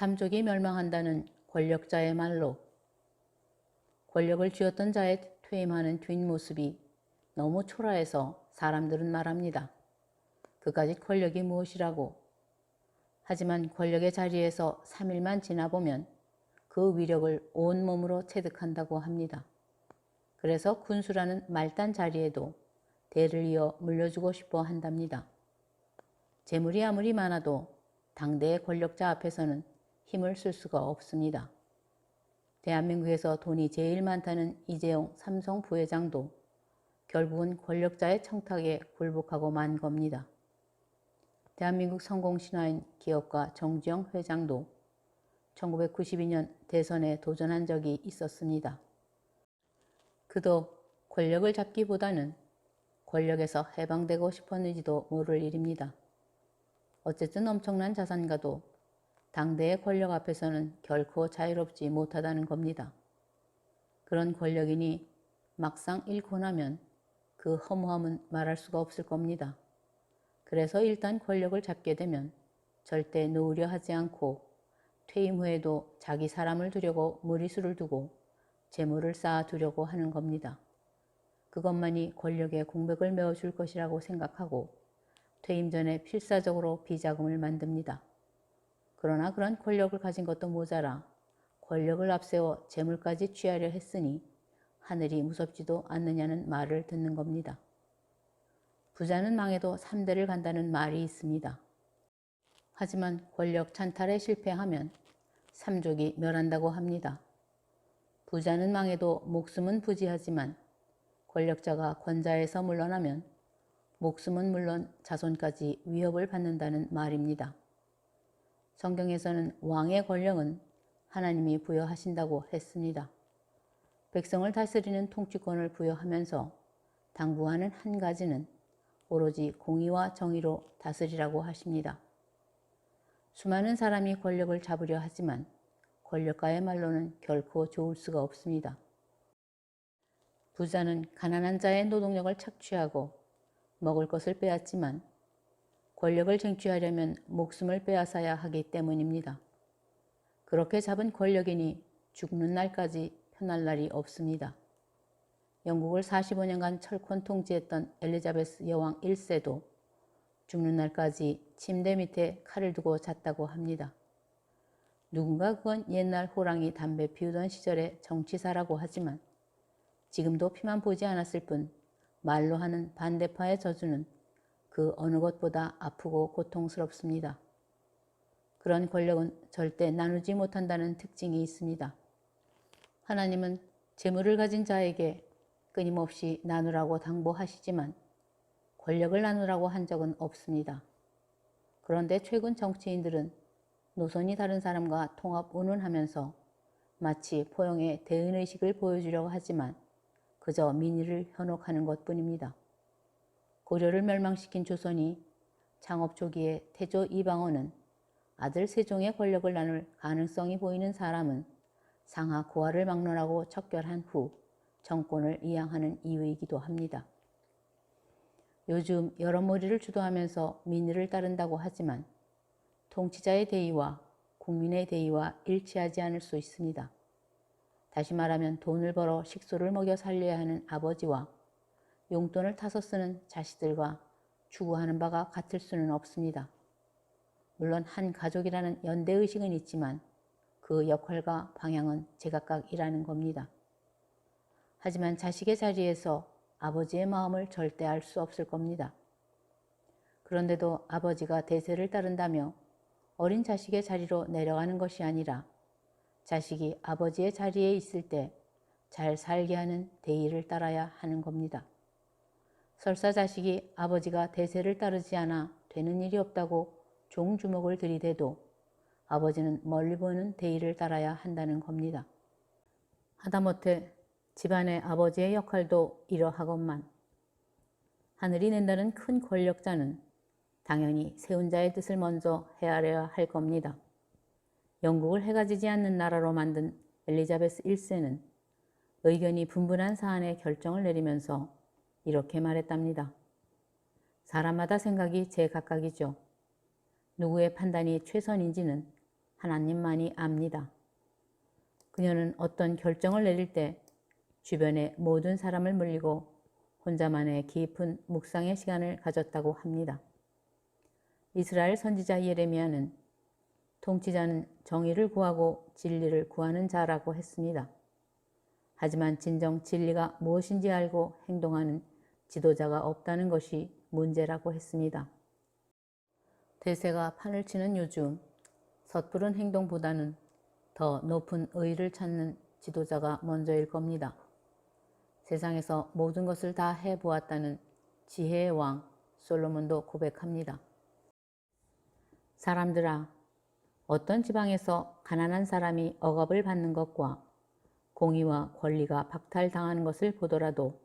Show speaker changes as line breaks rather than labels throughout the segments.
삼족이 멸망한다는 권력자의 말로 권력을 쥐었던 자의 퇴임하는 뒷모습이 너무 초라해서 사람들은 말합니다. 그까짓 권력이 무엇이라고. 하지만 권력의 자리에서 3일만 지나보면 그 위력을 온몸으로 체득한다고 합니다. 그래서 군수라는 말단 자리에도 대를 이어 물려주고 싶어 한답니다. 재물이 아무리 많아도 당대의 권력자 앞에서는 힘을 쓸 수가 없습니다. 대한민국에서 돈이 제일 많다는 이재용 삼성 부회장도 결국은 권력자의 청탁에 굴복하고 만 겁니다. 대한민국 성공신화인 기업가 정주영 회장도 1992년 대선에 도전한 적이 있었습니다. 그도 권력을 잡기보다는 권력에서 해방되고 싶었는지도 모를 일입니다. 어쨌든 엄청난 자산가도 당대의 권력 앞에서는 결코 자유롭지 못하다는 겁니다. 그런 권력이니 막상 잃고 나면 그 허무함은 말할 수가 없을 겁니다. 그래서 일단 권력을 잡게 되면 절대 놓으려 하지 않고 퇴임 후에도 자기 사람을 두려고 무리수를 두고 재물을 쌓아두려고 하는 겁니다. 그것만이 권력의 공백을 메워줄 것이라고 생각하고 퇴임 전에 필사적으로 비자금을 만듭니다. 그러나 그런 권력을 가진 것도 모자라 권력을 앞세워 재물까지 취하려 했으니 하늘이 무섭지도 않느냐는 말을 듣는 겁니다. 부자는 망해도 3대를 간다는 말이 있습니다. 하지만 권력 찬탈에 실패하면 삼족이 멸한다고 합니다. 부자는 망해도 목숨은 부지하지만 권력자가 권좌에서 물러나면 목숨은 물론 자손까지 위협을 받는다는 말입니다. 성경에서는 왕의 권력은 하나님이 부여하신다고 했습니다. 백성을 다스리는 통치권을 부여하면서 당부하는 한 가지는 오로지 공의와 정의로 다스리라고 하십니다. 수많은 사람이 권력을 잡으려 하지만 권력가의 말로는 결코 좋을 수가 없습니다. 부자는 가난한 자의 노동력을 착취하고 먹을 것을 빼앗지만 권력을 쟁취하려면 목숨을 빼앗아야 하기 때문입니다. 그렇게 잡은 권력이니 죽는 날까지 편할 날이 없습니다. 영국을 45년간 철권 통치했던 엘리자베스 여왕 1세도 죽는 날까지 침대 밑에 칼을 두고 잤다고 합니다. 누군가 그건 옛날 호랑이 담배 피우던 시절의 정치사라고 하지만 지금도 피만 보지 않았을 뿐 말로 하는 반대파의 저주는 그 어느 것보다 아프고 고통스럽습니다. 그런 권력은 절대 나누지 못한다는 특징이 있습니다. 하나님은 재물을 가진 자에게 끊임없이 나누라고 당부하시지만 권력을 나누라고 한 적은 없습니다. 그런데 최근 정치인들은 노선이 다른 사람과 통합 운운하면서 마치 포용의 대은의식을 보여주려고 하지만 그저 민의를 현혹하는 것뿐입니다. 고려를 멸망시킨 조선이 창업 초기에 태조 이방원은 아들 세종의 권력을 나눌 가능성이 보이는 사람은 상하 고하를 막론하고 척결한 후 정권을 이양하는 이유이기도 합니다. 요즘 여러머리를 주도하면서 민의를 따른다고 하지만 통치자의 대의와 국민의 대의와 일치하지 않을 수 있습니다. 다시 말하면 돈을 벌어 식소를 먹여 살려야 하는 아버지와 용돈을 타서 쓰는 자식들과 추구하는 바가 같을 수는 없습니다. 물론 한 가족이라는 연대의식은 있지만 그 역할과 방향은 제각각이라는 겁니다. 하지만 자식의 자리에서 아버지의 마음을 절대 알 수 없을 겁니다. 그런데도 아버지가 대세를 따른다며 어린 자식의 자리로 내려가는 것이 아니라 자식이 아버지의 자리에 있을 때 잘 살게 하는 대의를 따라야 하는 겁니다. 설사 자식이 아버지가 대세를 따르지 않아 되는 일이 없다고 종주먹을 들이대도 아버지는 멀리 보는 대의를 따라야 한다는 겁니다. 하다못해 집안의 아버지의 역할도 이러하건만 하늘이 낸다는 큰 권력자는 당연히 세운 자의 뜻을 먼저 헤아려야 할 겁니다. 영국을 해가 지지 않는 나라로 만든 엘리자베스 1세는 의견이 분분한 사안에 결정을 내리면서 이렇게 말했답니다. 사람마다 생각이 제각각이죠. 누구의 판단이 최선인지는 하나님만이 압니다. 그녀는 어떤 결정을 내릴 때 주변의 모든 사람을 물리고 혼자만의 깊은 묵상의 시간을 가졌다고 합니다. 이스라엘 선지자 예레미야는 통치자는 정의를 구하고 진리를 구하는 자라고 했습니다. 하지만 진정 진리가 무엇인지 알고 행동하는 지도자가 없다는 것이 문제라고 했습니다. 대세가 판을 치는 요즘 섣부른 행동보다는 더 높은 의의를 찾는 지도자가 먼저일 겁니다. 세상에서 모든 것을 다 해보았다는 지혜의 왕 솔로몬도 고백합니다. 사람들아, 어떤 지방에서 가난한 사람이 억압을 받는 것과 공의와 권리가 박탈당하는 것을 보더라도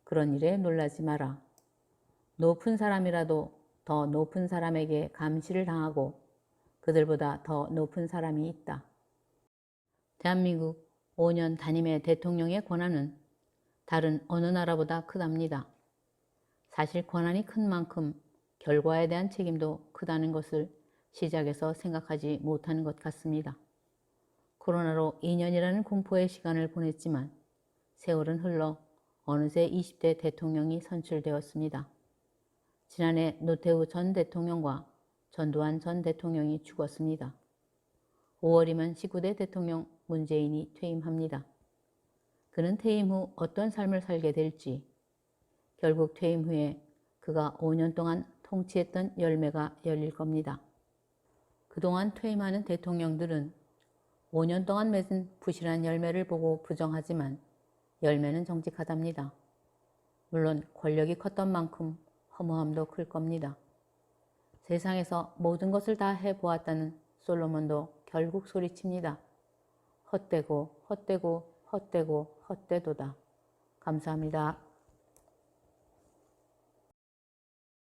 그런 일에 놀라지 마라. 높은 사람이라도 더 높은 사람에게 감시를 당하고 그들보다 더 높은 사람이 있다. 대한민국 5년 단임의 대통령의 권한은 다른 어느 나라보다 크답니다. 사실 권한이 큰 만큼 결과에 대한 책임도 크다는 것을 시작에서 생각하지 못하는 것 같습니다. 코로나로 2년이라는 공포의 시간을 보냈지만 세월은 흘러 어느새 20대 대통령이 선출되었습니다. 지난해 노태우 전 대통령과 전두환 전 대통령이 죽었습니다. 5월이면 19대 대통령 문재인이 퇴임합니다. 그는 퇴임 후 어떤 삶을 살게 될지, 결국 퇴임 후에 그가 5년 동안 통치했던 열매가 열릴 겁니다. 그동안 퇴임하는 대통령들은 5년 동안 맺은 부실한 열매를 보고 부정하지만 열매는 정직하답니다. 물론 권력이 컸던 만큼 허무함도 클 겁니다. 세상에서 모든 것을 다 해보았다는 솔로몬도 결국 소리칩니다. 헛되고 헛되고 헛되고 헛되도다. 감사합니다.